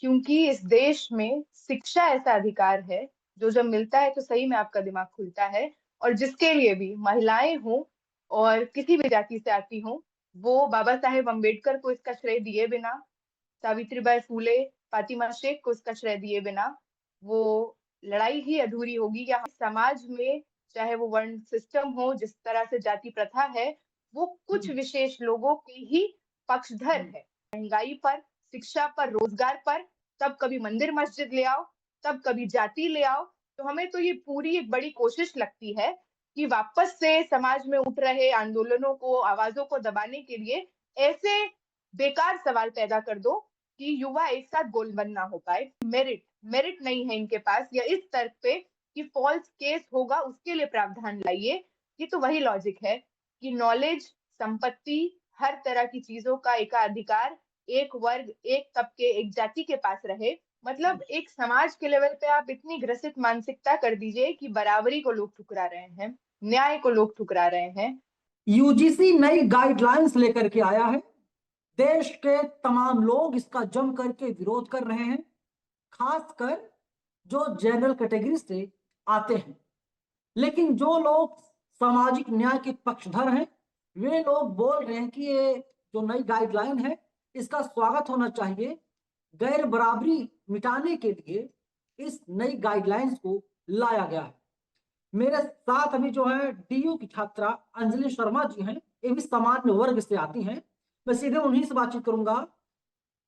क्योंकि इस देश में शिक्षा ऐसा अधिकार है जो जब मिलता है तो सही में आपका दिमाग खुलता है। और जिसके लिए भी महिलाएं हों और किसी भी जाति से आती हों, वो बाबा साहेब अम्बेडकर को इसका श्रेय दिए बिना, सावित्रीबाई फूले, फातिमा शेख को इसका श्रेय दिए बिना वो लड़ाई ही अधूरी होगी। या समाज में चाहे वो वर्ण सिस्टम हो, जिस तरह से जाति प्रथा है, वो कुछ हम्म, विशेष लोगों के ही पक्षधर हम्म, है। महंगाई पर, शिक्षा पर, रोजगार पर, तब कभी मंदिर मस्जिद ले आओ, तब कभी जाति ले आओ। तो हमें तो ये पूरी एक बड़ी कोशिश लगती है कि वापस से समाज में उठ रहे आंदोलनों को, आवाजों को दबाने के लिए ऐसे बेकार सवाल पैदा कर दो कि युवा एक साथ गोलबंद ना हो पाए। मेरिट मेरिट नहीं है इनके पास, या इस तर्क पे कि फॉल्स केस होगा उसके लिए प्रावधान लाइए। ये तो वही लॉजिक है कि नॉलेज, संपत्ति, हर तरह की चीजों का एकाधिकार एक वर्ग, एक तबके, एक जाति के पास रहे। मतलब एक समाज के लेवल पे आप इतनी ग्रसित मानसिकता कर दीजिए कि बराबरी को लोग ठुकरा रहे हैं, न्याय को लोग ठुकरा रहे हैं। यूजीसी नई गाइडलाइंस लेकर के आया है। देश के तमाम लोग इसका जम करके विरोध कर रहे हैं, खासकर जो जनरल कैटेगरी से आते हैं। लेकिन जो लोग सामाजिक न्याय के पक्षधर हैं, वे लोग बोल रहे हैं कि ये जो नई गाइडलाइन है, इसका स्वागत होना चाहिए। गैर बराबरी मिटाने के लिए इस नई गाइडलाइंस को लाया गया है। मेरे साथ अभी जो है डीयू की छात्रा अंजलि शर्मा जी हैं, ये भी सामान्य वर्ग से आती हैं। मैं सीधे उन्हीं से बातचीत करूंगा।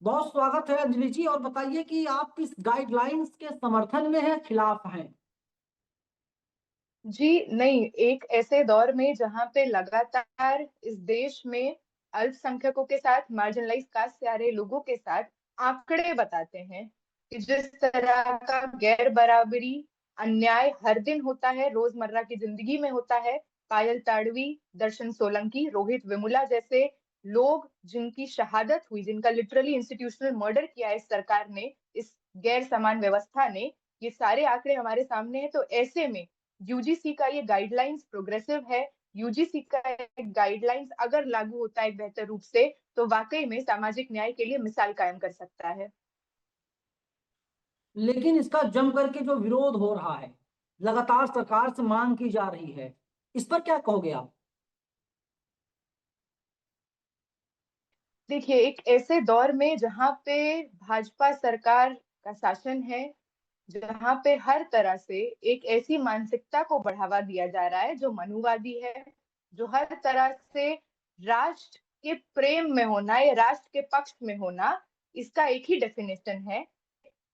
बहुत स्वागत है अंजलि जी, और बताइए कि आप किस गाइडलाइंस के समर्थन में है, खिलाफ हैं? जी नहीं, एक ऐसे दौर में जहां पे लगातार इस देश में अल्पसंख्यकों के साथ, मार्जिनलाइज कास्ट से आ रहे लोगों के साथ आंकड़े बताते हैं कि जिस तरह का गैर बराबरी, अन्याय हर दिन होता है, रोजमर्रा की जिंदगी में होता है। पायल ताड़वी, दर्शन सोलंकी, रोहित वेमुला जैसे लोग जिनकी शहादत हुई, जिनका लिटरली इंस्टीट्यूशनल मर्डर किया है इस सरकार ने, इस गैर समान व्यवस्था ने, ये सारे आंकड़े हमारे सामने हैं। तो ऐसे में यूजीसी का ये गाइडलाइंस प्रोग्रेसिव है। यूजीसी का गाइडलाइंस अगर लागू होता है एक बेहतर रूप से, तो वाकई में सामाजिक न्याय के लिए मिसाल कायम कर सकता है। लेकिन इसका जम करके जो विरोध हो रहा है, लगातार सरकार से मांग की जा रही है, इस पर क्या कहोगे आप? देखिए, एक ऐसे दौर में जहां पे भाजपा सरकार का शासन है, जहां पे हर तरह से एक ऐसी मानसिकता को बढ़ावा दिया जा रहा है जो मनुवादी है, जो हर तरह से राष्ट्र के प्रेम में होना या राष्ट्र के पक्ष में होना, इसका एक ही डेफिनेशन है: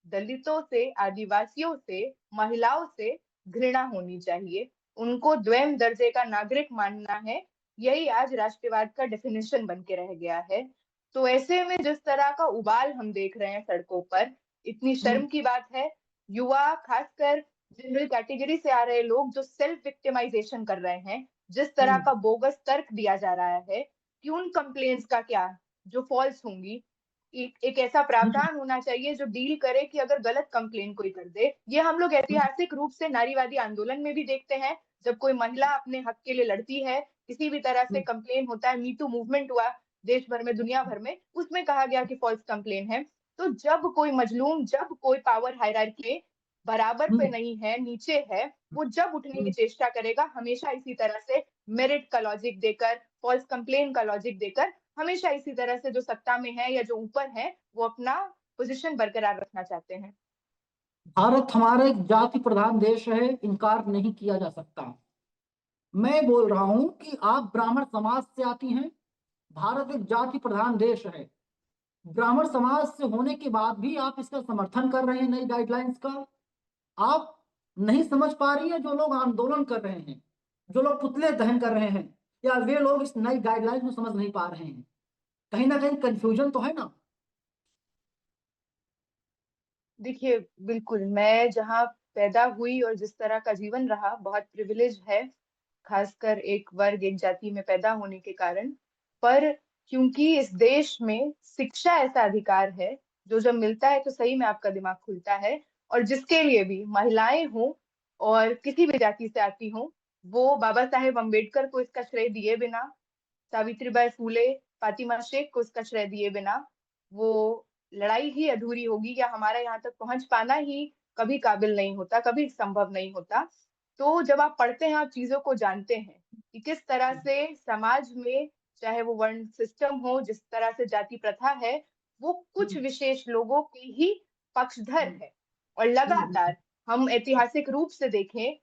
दलितों से, आदिवासियों से, महिलाओं से घृणा होनी चाहिए, उनको द्वेम दर्जे का नागरिक मानना है। यही आज राष्ट्रवाद का डेफिनेशन बन के रह गया है। तो ऐसे में जिस तरह का उबाल हम देख रहे हैं सड़कों पर, इतनी हम्म, शर्म की बात है। युवा, खासकर जनरल कैटेगरी से आ रहे लोग जो सेल्फ विक्टिमाइजेशन कर रहे हैं, जिस तरह हम्म, का बोगस तर्क दिया जा रहा है कि उन कंप्लेन्ट्स का क्या, जो फॉल्स होंगी, एक ऐसा हम्म, प्रावधान होना चाहिए जो डील करे कि अगर गलत कंप्लेन कोई कर दे। ये हम लोग ऐतिहासिक रूप से नारीवादी आंदोलन में भी देखते हैं। जब कोई महिला अपने हक के लिए लड़ती है, किसी भी तरह से हम्म, कंप्लेन होता है, मीटू मूवमेंट हुआ देश भर में, दुनिया भर में, उसमें कहा गया कि फॉल्स कंप्लेन है। तो जब कोई मजलूम, जब कोई पावर हायरार्की बराबर पे हम्म, नहीं है, नीचे है, वो जब उठने की हम्म। चेष्टा करेगा, हमेशा इसी तरह से मेरिट का लॉजिक देकर, फॉल्स कंप्लेन का लॉजिक देकर, हमेशा इसी तरह से जो सत्ता में है या जो ऊपर है वो अपना पोजीशन बरकरार रखना चाहते हैं। भारत हमारा एक जाति प्रधान देश है, इनकार नहीं किया जा सकता। मैं बोल रहा हूं कि आप ब्राह्मण समाज से आती हैं। भारत एक जाति प्रधान देश है। ब्राह्मण समाज से होने के बाद भी आप इसका समर्थन कर रहे हैं नई गाइडलाइंस का। आप नहीं समझ पा रही है, जो लोग आंदोलन कर रहे हैं, जो लोग पुतले दहन कर रहे हैं, या वे लोग इस नई गाइडलाइंस को समझ नहीं पा रहे हैं? कहीं ना कहीं कंफ्यूजन तो है ना? देखिए, बिल्कुल, मैं जहाँ पैदा हुई और जिस तरह का जीवन रहा, बहुत प्रिविलेज है, खासकर एक वर्ग, एक जाति में पैदा होने के कारण। पर क्योंकि इस देश में शिक्षा ऐसा अधिकार है जो जब मिलता है तो सही में आपका दिमाग खुलता है। और जिसके लिए भी महिलाएं हों और किसी भी जाति से आती हों, वो बाबा साहेब अम्बेडकर को इसका श्रेय दिए बिना, सावित्रीबाई फूले, फातिमा शेख को इसका श्रेय दिए बिना वो लड़ाई ही अधूरी होगी, या हमारा यहाँ तक पहुंच पाना ही कभी काबिल नहीं होता, कभी संभव नहीं होता। तो जब आप पढ़ते हैं, आप चीजों को जानते हैं कि किस तरह से समाज में, चाहे वो वर्ण सिस्टम हो, जिस तरह से जाति प्रथा है, वो कुछ विशेष लोगों के ही पक्षधर है। और लगातार हम ऐतिहासिक रूप से देखें,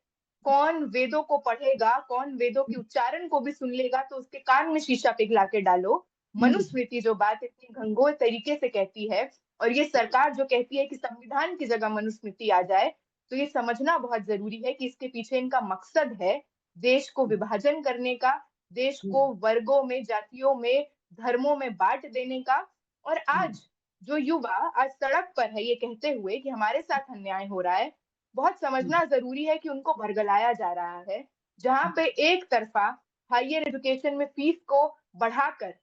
कौन वेदों को पढ़ेगा, कौन वेदों के उच्चारण को भी सुन लेगा तो उसके कान में शीशा पिघला के डालो। मनुस्मृति जो बात इतनी घंघोर तरीके से कहती है, और ये सरकार जो कहती है कि संविधान की जगह मनुस्मृति आ जाए, तो ये समझना बहुत जरूरी है कि इसके पीछे इनका मकसद है देश को विभाजन करने का, देश को वर्गों में, जातियों में, धर्मों में बांट देने का। और आज जो युवा आज सड़क पर है ये कहते हुए कि हमारे साथ अन्याय हो रहा है, बहुत समझना जरूरी है कि उनको भरगलाया जा रहा है। जहां पे एक तरफा हायर एजुकेशन में फीस को बढ़ाकर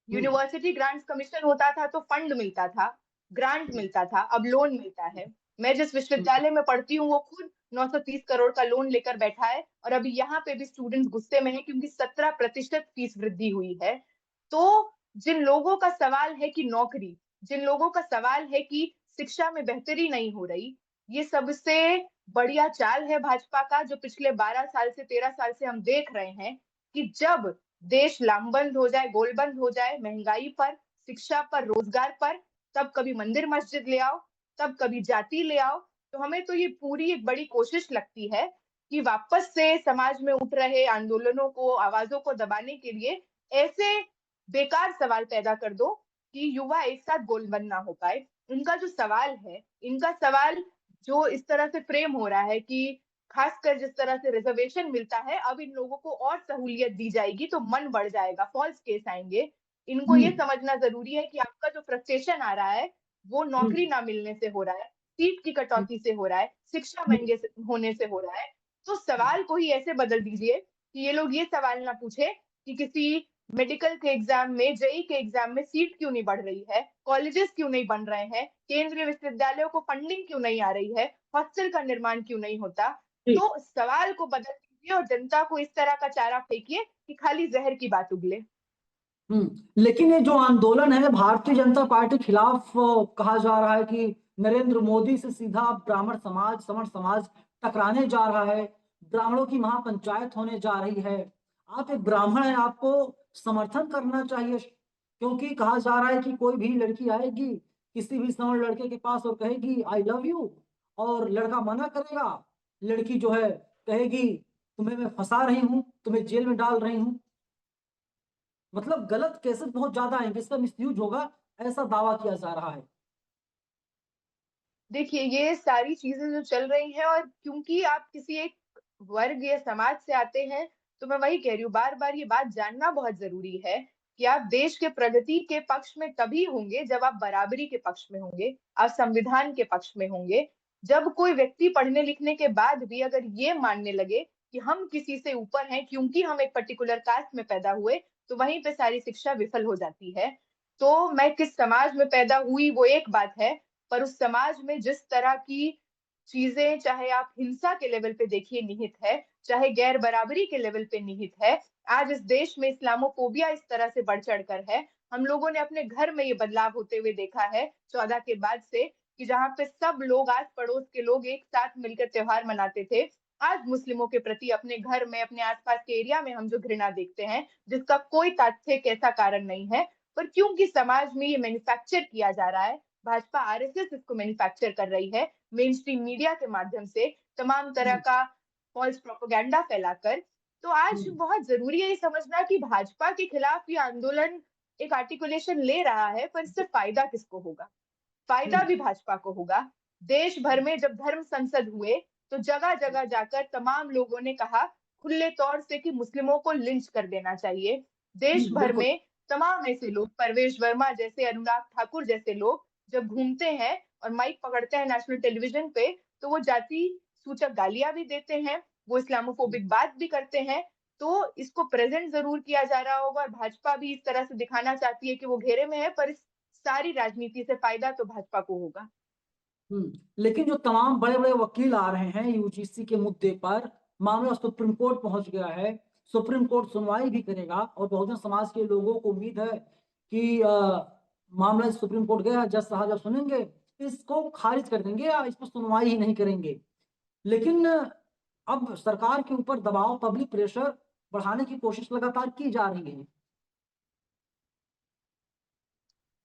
यूनिवर्सिटी ग्रांट्स कमीशन होता था तो फंड मिलता था, ग्रांट मिलता था, अब लोन मिलता है। मैं जिस विश्वविद्यालय में पढ़ती हूँ वो खुद 930 करोड़ का लोन लेकर बैठा है, और अभी यहाँ पे भी स्टूडेंट्स गुस्से में हैं क्योंकि 17% फीस वृद्धि हुई है। तो जिन लोगों का सवाल है कि नौकरी, जिन लोगों का सवाल है कि शिक्षा में बेहतरी नहीं हो रही, ये सबसे बढ़िया चाल है भाजपा का, जो पिछले 12 साल से 13 साल से हम देख रहे हैं कि जब देश लामबंद हो जाए, गोलबंद हो जाए, महंगाई पर, शिक्षा पर, रोजगार पर, तब कभी मंदिर मस्जिद ले आओ, तब कभी जाति ले आओ। तो हमें तो ये पूरी एक बड़ी कोशिश लगती है कि वापस से समाज में उठ रहे आंदोलनों को, आवाजों को दबाने के लिए ऐसे बेकार सवाल पैदा कर दो कि युवा एक साथ गोलबंद ना हो पाए। इनका जो सवाल है, इनका सवाल जो इस तरह से फ्रेम हो रहा है कि खासकर जिस तरह से रिजर्वेशन मिलता है, अब इन लोगों को और सहूलियत दी जाएगी तो मन बढ़ जाएगा, फॉल्स केस आएंगे। इनको ये समझना जरूरी है कि आपका जो फ्रस्ट्रेशन आ रहा है वो नौकरी ना मिलने से हो रहा है, सीट की कटौती से हो रहा है, शिक्षा महंगे होने से हो रहा है। तो सवाल को ही ऐसे बदल दीजिए कि ये लोग ये सवाल ना पूछे कि किसी मेडिकल के एग्जाम में, जेई के एग्जाम में सीट क्यों नहीं बढ़ रही है, कॉलेजेस क्यों नहीं बन रहे हैं, केंद्रीय विश्वविद्यालयों को फंडिंग क्यों नहीं आ रही है, हॉस्टल का निर्माण क्यों नहीं होता। तो सवाल को बदल दीजिए और जनता को इस तरह का चारा फेंकिए कि खाली जहर की बात उगले। लेकिन ये जो आंदोलन है भारतीय जनता पार्टी खिलाफ कहा जा रहा है कि नरेंद्र मोदी से सीधा ब्राह्मण समाज, सवर्ण समाज टकराने जा रहा है, ब्राह्मणों की महापंचायत होने जा रही है। आप एक ब्राह्मण हैं, आपको समर्थन करना चाहिए, क्योंकि कहा जा रहा है कि कोई भी लड़की आएगी किसी भी सवर्ण लड़के के पास और कहेगी आई लव यू, और लड़का मना करेगा, लड़की जो है कहेगी तुम्हें मैं फंसा रही हूँ, तुम्हें जेल में डाल रही हूँ। मतलब गलत केसेस बहुत ज्यादा आएंगे, इसका मिसयूज होगा, ऐसा दावा किया जा रहा है। देखिए, ये सारी चीजें जो चल रही हैं, और क्योंकि आप किसी एक वर्ग या समाज से आते हैं, तो मैं वही कह रही हूँ, बार बार ये बात जानना बहुत जरूरी है कि आप देश के प्रगति के पक्ष में तभी होंगे जब आप बराबरी के पक्ष में होंगे, आप संविधान के पक्ष में होंगे। जब कोई व्यक्ति पढ़ने लिखने के बाद भी अगर ये मानने लगे कि हम किसी से ऊपर हैं क्योंकि हम एक पर्टिकुलर कास्ट में पैदा हुए, तो वहीं पे सारी शिक्षा विफल हो जाती है। तो मैं किस समाज में पैदा हुई वो एक बात है, पर उस समाज में जिस तरह की चीजें, चाहे आप हिंसा के लेवल पे देखिए निहित है, चाहे गैर बराबरी के लेवल पे निहित है, आज इस देश में इस्लामोफोबिया इस तरह से बढ़ चढ़ कर है। हम लोगों ने अपने घर में ये बदलाव होते हुए देखा है 14 के बाद से, कि जहाँ पे सब लोग, आस पड़ोस के लोग एक साथ मिलकर त्योहार मनाते थे, आज मुस्लिमों के प्रति अपने घर में, अपने आसपास के एरिया में हम जो घृणा देखते हैं, जिसका कोई तथ्य कैसा कारण नहीं है, पर क्योंकि समाज में ये मैन्युफैक्चर किया जा रहा है, भाजपा आरएसएस इसको मैन्युफैक्चर कर रही है मेन स्ट्रीम मीडिया के माध्यम से, तमाम तरह का फॉल्स प्रोपेगेंडा फैलाकर। तो आज बहुत जरूरी है ये समझना कि भाजपा के खिलाफ ये आंदोलन एक आर्टिकुलेशन ले रहा है, पर इससे फायदा किसको होगा? फायदा भी भाजपा को होगा। देश भर में जब धर्म संसद हुए तो जगह जगह जाकर तमाम लोगों ने कहा खुले तौर से कि मुस्लिमों को लिंच कर देना चाहिए। देश भर बिल्कुल। में तमाम ऐसे लोग, परवेश वर्मा जैसे, अनुराग ठाकुर जैसे लोग जब घूमते हैं और माइक पकड़ते हैं नेशनल टेलीविजन पे, तो वो जाति सूचक गालियां भी देते हैं, वो इस्लामोफोबिक बात भी करते हैं। तो इसको प्रेजेंट जरूर किया जा रहा होगा, और भाजपा भी इस तरह से दिखाना चाहती है कि वो घेरे में है, पर इस सारी राजनीति से फायदा तो भाजपा को होगा। लेकिन जो तमाम बड़े बड़े वकील आ रहे हैं यूजीसी के मुद्दे पर, मामला सुप्रीम कोर्ट पहुंच गया है, सुप्रीम कोर्ट सुनवाई भी करेगा, और बहुजन समाज के लोगों को उम्मीद है कि मामला सुप्रीम कोर्ट गया, जज साहब जब सुनेंगे इसको खारिज कर देंगे या इस पर सुनवाई ही नहीं करेंगे। लेकिन अब सरकार के ऊपर दबाव, पब्लिक प्रेशर बढ़ाने की कोशिश लगातार की जा रही है।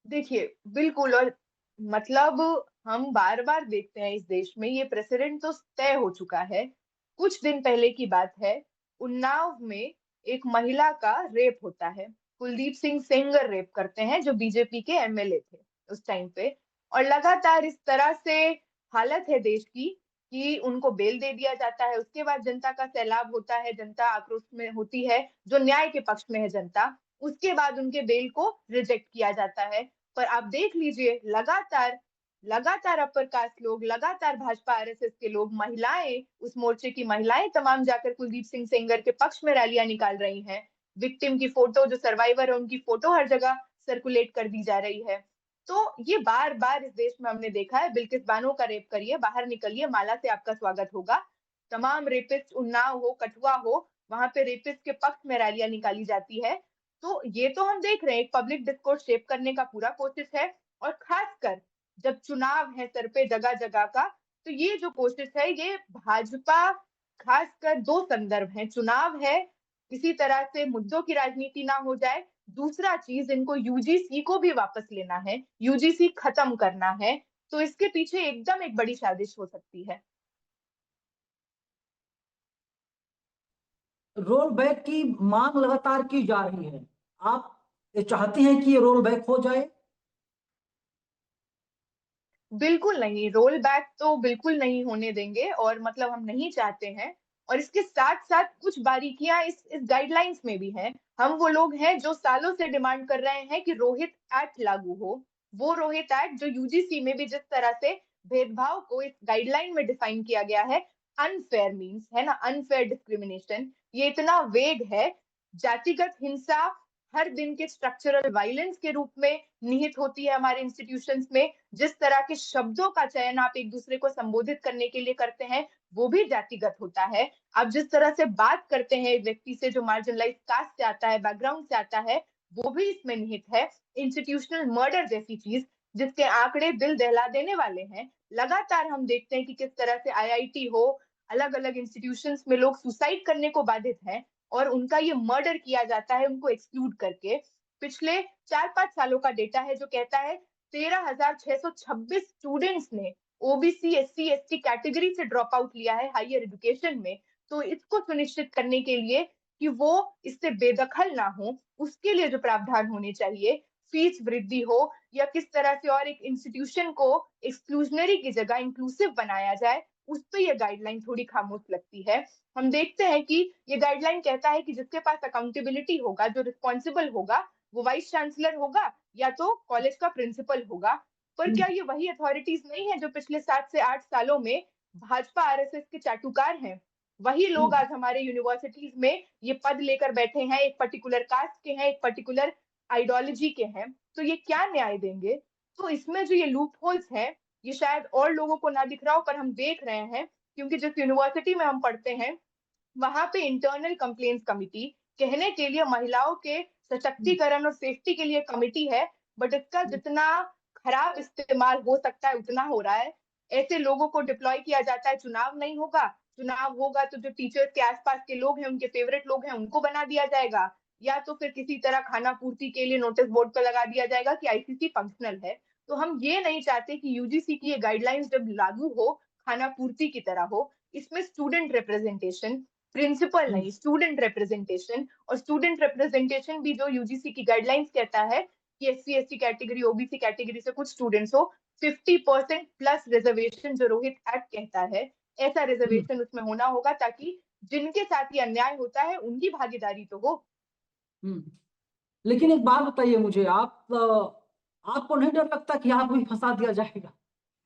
देखिए, बिल्कुल। और मतलब हम बार-बार देखते हैं इस देश में, ये प्रेसिडेंट तो तय हो चुका है। कुछ दिन पहले की बात है, उन्नाव में एक महिला का रेप होता है। कुलदीप सिंह सेंगर रेप करते हैं, जो बीजेपी के एमएलए थे उस टाइम पे। और लगातार इस तरह से हालत है देश की कि उनको बेल दे दिया जाता है। उसके बाद जनता का सैलाब होता है, जनता आक्रोश में होती है, जो न्याय के पक्ष में है जनता। उसके बाद उनके बेल को रिजेक्ट किया जाता है। पर आप देख लीजिए, लगातार लगातार अपर कास्ट लोग, लगातार भाजपा आरएसएस के लोग, महिलाएं, उस मोर्चे की महिलाएं तमाम जाकर कुलदीप सिंह सेंगर के पक्ष में रैलियां निकाल रही हैं। विक्टिम की फोटो, जो सर्वाइवर है, उनकी फोटो हर जगह सर्कुलेट कर दी जा रही है। तो ये बार बार इस देश में हमने देखा है। बिल्किस बानो का रेप करिए, बाहर निकलिए, माला से आपका स्वागत होगा। तमाम रेपिस्ट, उन्नाव हो, कठुआ हो, वहां पे रेपिस्ट के पक्ष में रैलियां निकाली जाती है। तो ये तो हम देख रहे हैं, एक पब्लिक डिस्कोर्स शेप करने का पूरा कोशिश है। और खासकर जब चुनाव है सर पे जगह जगह का, तो ये जो कोशिश है, ये भाजपा, खासकर दो संदर्भ है, चुनाव है, किसी तरह से मुद्दों की राजनीति ना हो जाए। दूसरा चीज, इनको यूजीसी को भी वापस लेना है, यूजीसी खत्म करना है। तो इसके पीछे एकदम एक बड़ी साजिश हो सकती है। रोल बैक की मांग लगातार की जा रही है। आप ये चाहते हैं कि ये रोल बैक हो जाए? बिल्कुल नहीं, रोल बैक तो बिल्कुल नहीं होने देंगे, और मतलब हम नहीं चाहते हैं। और इसके साथ साथ कुछ बारीकियां इस गाइडलाइंस में भी हैं। हम वो लोग हैं जो सालों से डिमांड कर रहे हैं कि रोहित एक्ट लागू हो। वो रोहित एक्ट जो यूजीसी में भी जिस तरह से भेदभाव को इस गाइडलाइन में डिफाइन किया गया है, अनफेयर मीन्स है ना, अनफेयर डिस्क्रिमिनेशन, ये इतना वेग है। जातिगत हिंसा हर दिन के स्ट्रक्चरल वायलेंस के रूप में निहित होती है हमारे इंस्टीट्यूशंस में। जिस तरह के शब्दों का चयन आप एक दूसरे को संबोधित करने के लिए करते हैं, वो भी जातिगत होता है। आप जिस तरह से बात करते हैं एक व्यक्ति से जो मार्जिनलाइज कास्ट से आता है, बैकग्राउंड से आता है, वो भी इसमें निहित है। इंस्टीट्यूशनल मर्डर जैसी चीज, जिसके आंकड़े दिल दहला देने वाले हैं। लगातार हम देखते हैं कि किस तरह से आईआईटी हो, अलग अलग इंस्टीट्यूशंस में लोग सुसाइड करने को बाधित हैं, और उनका ये मर्डर किया जाता है उनको एक्सक्लूड करके। पिछले 4-5 सालों का डेटा है जो कहता है 13,626 स्टूडेंट्स ने ओबीसी, एससी, एसटी कैटेगरी से ड्रॉप आउट लिया है हायर एजुकेशन में। तो इसको सुनिश्चित करने के लिए कि वो इससे बेदखल ना हो, उसके लिए जो प्रावधान होने चाहिए, फीस वृद्धि हो, या किस तरह से और एक इंस्टीट्यूशन को एक्सक्लूजनरी की जगह इंक्लूसिव बनाया जाए, उस पर यह गाइडलाइन थोड़ी खामोश लगती है। हम देखते हैं कि ये गाइडलाइन कहता है कि जिसके पास अकाउंटेबिलिटी होगा, जो रिस्पॉन्सिबल होगा, वो वाइस चांसलर होगा या तो कॉलेज का प्रिंसिपल होगा। पर क्या ये वही अथॉरिटीज नहीं है जो पिछले 7 से 8 सालों में भाजपा आरएसएस के चाटुकार हैं? वही लोग आज हमारे यूनिवर्सिटीज में ये पद लेकर बैठे हैं, एक पर्टिकुलर कास्ट के हैं, एक पर्टिकुलर आइडियोलॉजी के हैं। तो ये क्या न्याय देंगे? तो इसमें जो ये लूप होल्स है, ये शायद और लोगों को ना दिख रहा हो, पर हम देख रहे हैं। क्योंकि जिस यूनिवर्सिटी में हम पढ़ते हैं, वहां पे इंटरनल कंप्लेंट्स कमिटी, कहने के लिए महिलाओं के सशक्तिकरण और सेफ्टी के लिए कमिटी है, बट इसका जितना खराब इस्तेमाल हो सकता है उतना हो रहा है। ऐसे लोगों को डिप्लॉय किया जाता है, चुनाव नहीं होगा, चुनाव होगा तो जो टीचर्स के आसपास के लोग हैं, उनके फेवरेट लोग हैं, उनको बना दिया जाएगा। या तो फिर किसी तरह खाना पूर्ति के लिए नोटिस बोर्ड पर लगा दिया जाएगा कि आईसीसी फंक्शनल है। तो हम ये नहीं चाहते कि यूजीसी की ये गाइडलाइंस जब लागू हो, खाना पूर्ति की तरह हो। इसमें स्टूडेंट रिप्रेजेंटेशन, प्रिंसिपल नहीं, स्टूडेंट रिप्रेजेंटेशन, और स्टूडेंट रिप्रेजेंटेशन भी जो यूजीसी की गाइडलाइंस कहता है कि SC ST category, OBC category से कुछ स्टूडेंट्स हो, 50% प्लस रिजर्वेशन जो रोहित एक्ट कहता है, ऐसा रिजर्वेशन उसमें होना होगा, ताकि जिनके साथ ये अन्याय होता है उनकी भागीदारी तो हो। लेकिन एक बात बताइए मुझे, आपको नहीं डर लगता कि आपको भी फंसा दिया जाएगा?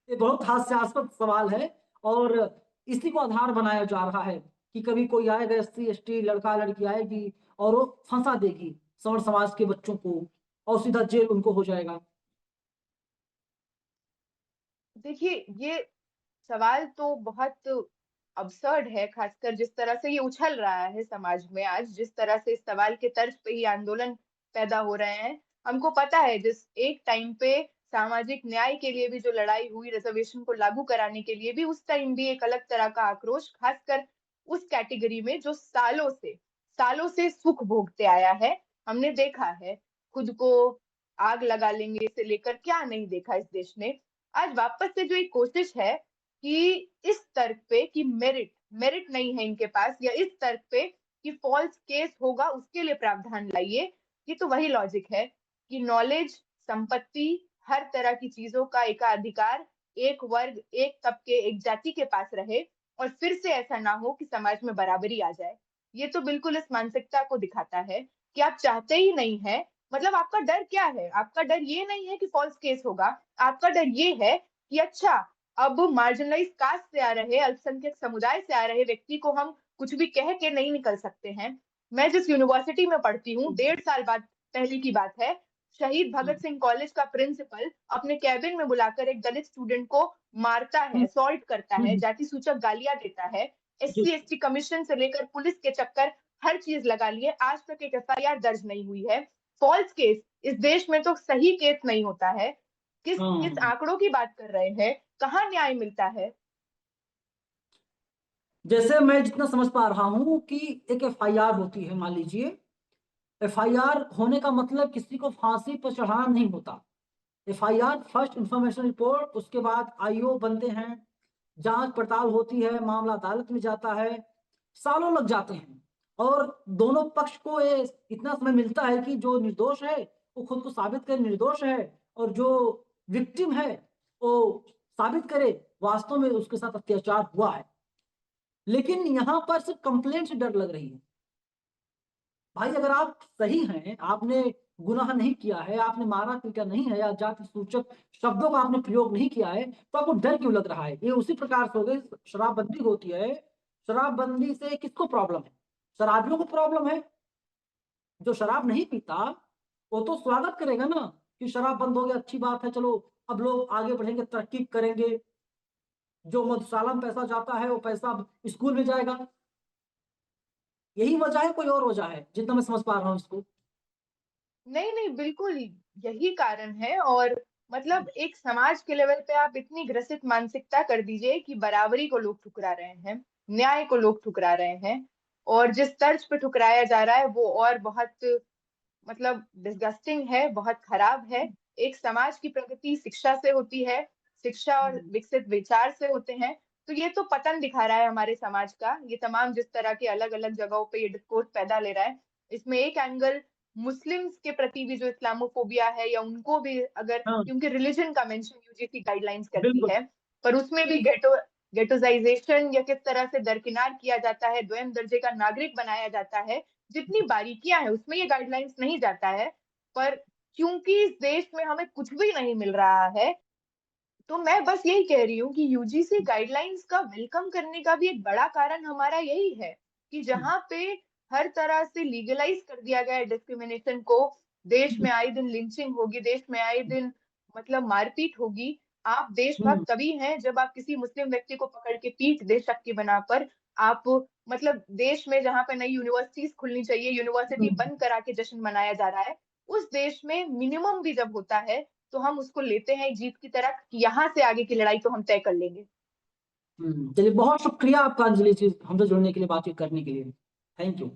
ये बहुत हास्यास्पद सवाल है, और इसी को आधार बनाया जा रहा है कि कभी कोई आएगा, एससी एसटी लड़का लड़की आएगी और वो फंसा देगी सवर्ण समाज के बच्चों को, और सीधा जेल उनको हो जाएगा। देखिए, ये सवाल तो बहुत अब्सर्ड है, खासकर जिस तरह से ये उछल रहा है समाज में आज, जिस तरह से इस सवाल के तर्ज पे ही आंदोलन पैदा हो रहे हैं। हमको पता है जिस एक टाइम पे सामाजिक न्याय के लिए भी जो लड़ाई हुई, रिजर्वेशन को लागू कराने के लिए भी, उस टाइम भी एक अलग तरह का आक्रोश, खासकर उस कैटेगरी में जो सालों से सुख भोगते आया है। हमने देखा है, खुद को आग लगा लेंगे से लेकर क्या नहीं देखा इस देश ने। आज वापस से जो एक कोशिश है कि इस तर्क पे कि मेरिट नहीं है इनके पास, या इस तर्क पे कि फॉल्स केस होगा उसके लिए प्रावधान लाइए, ये तो वही लॉजिक है कि नॉलेज, संपत्ति, हर तरह की चीजों का एकाधिकार एक वर्ग, एक तबके, एक जाति के पास रहे, और फिर से ऐसा ना हो कि समाज में बराबरी आ जाए। ये तो बिल्कुल इस मानसिकता को दिखाता है कि आप चाहते ही नहीं है। मतलब आपका डर क्या है? आपका डर ये नहीं है कि फॉल्स केस होगा, आपका डर ये है कि अच्छा, अब मार्जिनलाइज कास्ट से आ रहे, अल्पसंख्यक समुदाय से आ रहे व्यक्ति को हम कुछ भी कह के नहीं निकल सकते हैं। मैं जिस यूनिवर्सिटी में पढ़ती हूँ, 1.5 साल बाद पहले की बात है, शहीद भगत सिंह कॉलेज का प्रिंसिपल अपने कैबिन में बुलाकर एक दलित स्टूडेंट को मारता है, असॉल्ट करता है, जाति सूचक गालियां देता है। जी। SC ST कमीशन से लेकर पुलिस के चक्कर, हर चीज लगा लिए, आज तक एक FIR दर्ज नहीं हुई है। फॉल्स केस इस देश में तो सही केस नहीं होता है। किस किस हाँ, आंकड़ों की बात कर रहे हैं? कहाँ न्याय मिलता है? जैसे मैं जितना समझ पा रहा हूँ कि एक FIR होती है, मान लीजिए FIR होने का मतलब किसी को फांसी पर चढ़ाना नहीं होता। FIR फर्स्ट इंफॉर्मेशन रिपोर्ट, उसके बाद IO बनते हैं, जांच पड़ताल होती है, मामला अदालत में जाता है, सालों लग जाते हैं। और दोनों पक्ष को ये इतना समय मिलता है कि जो निर्दोष है वो खुद को साबित करे निर्दोष है, और जो विक्टिम है वो साबित करे वास्तव में उसके साथ अत्याचार हुआ है। लेकिन यहाँ पर सिर्फ कंप्लेंट से डर लग रही है। भाई अगर आप सही हैं, आपने गुनाह नहीं किया है, आपने मारा पीटा नहीं है, या जाति सूचक शब्दों का आपने प्रयोग नहीं किया है, तो आपको डर क्यों लग रहा है? ये उसी प्रकार से हो गई, शराबबंदी होती है, शराबबंदी से किसको प्रॉब्लम है? शराबियों को प्रॉब्लम है। जो शराब नहीं पीता वो तो स्वागत करेगा ना कि शराब बंद हो गया, अच्छी बात है, चलो अब लोग आगे बढ़ेंगे, तरक्की करेंगे। जो मधुशाला में पैसा जाता है वो पैसा अब स्कूल में जाएगा। यही वजह है, कोई और वजह है जितना मैं समझ पा रहा हूँ इसको? नहीं नहीं, बिल्कुल यही कारण है। और मतलब एक समाज के लेवल पे आप इतनी ग्रसित मानसिकता कर दीजिए कि बराबरी को लोग ठुकरा रहे हैं, न्याय को लोग ठुकरा रहे हैं, और जिस तर्ज पे ठुकराया जा रहा है वो और बहुत मतलब डिस्गस्टिंग है, बहुत खराब है। एक समाज की प्रगति शिक्षा से होती है, शिक्षा और विकसित विचार से होते हैं। तो ये तो पतन दिखा रहा है हमारे समाज का, ये तमाम जिस तरह के अलग अलग जगहों पे ये डिस्कोर्स पैदा ले रहा है। इसमें एक एंगल मुस्लिम्स के प्रति भी जो इस्लामोफोबिया है, या उनको भी अगर, हाँ, क्योंकि रिलीजन का मेंशन UGC गाइडलाइंस करती बिल्कुल। है, पर उसमें भी गेटोजाइजेशन या किस तरह से दरकिनार किया जाता है, द्वयम दर्जे का नागरिक बनाया जाता है, जितनी बारीकियां हैं उसमें ये गाइडलाइंस नहीं जाता है। पर क्योंकि इस देश में हमें कुछ भी नहीं मिल रहा है, तो मैं बस यही कह रही हूँ कि UGC गाइडलाइंस का वेलकम करने का भी एक बड़ा कारण हमारा यही है कि जहाँ पे हर तरह से लीगलाइज कर दिया गया है डिस्क्रिमिनेशन को, देश में आए दिन लिंचिंग होगी, देश में आए दिन मतलब मारपीट होगी। आप देशभक्त तभी हैं जब आप किसी मुस्लिम व्यक्ति को पकड़ के पीट दे शक की बना पर। आप मतलब देश में जहाँ पे नई यूनिवर्सिटीज खुलनी चाहिए, यूनिवर्सिटी बंद करा के जश्न मनाया जा रहा है, उस देश में मिनिमम भी जब होता है तो हम उसको लेते हैं एक जीत की तरह कि यहाँ से आगे की लड़ाई तो हम तय कर लेंगे। चलिए, बहुत शुक्रिया आपका अंजलि जी, हमसे जुड़ने के लिए, बातचीत करने के लिए। Thank you.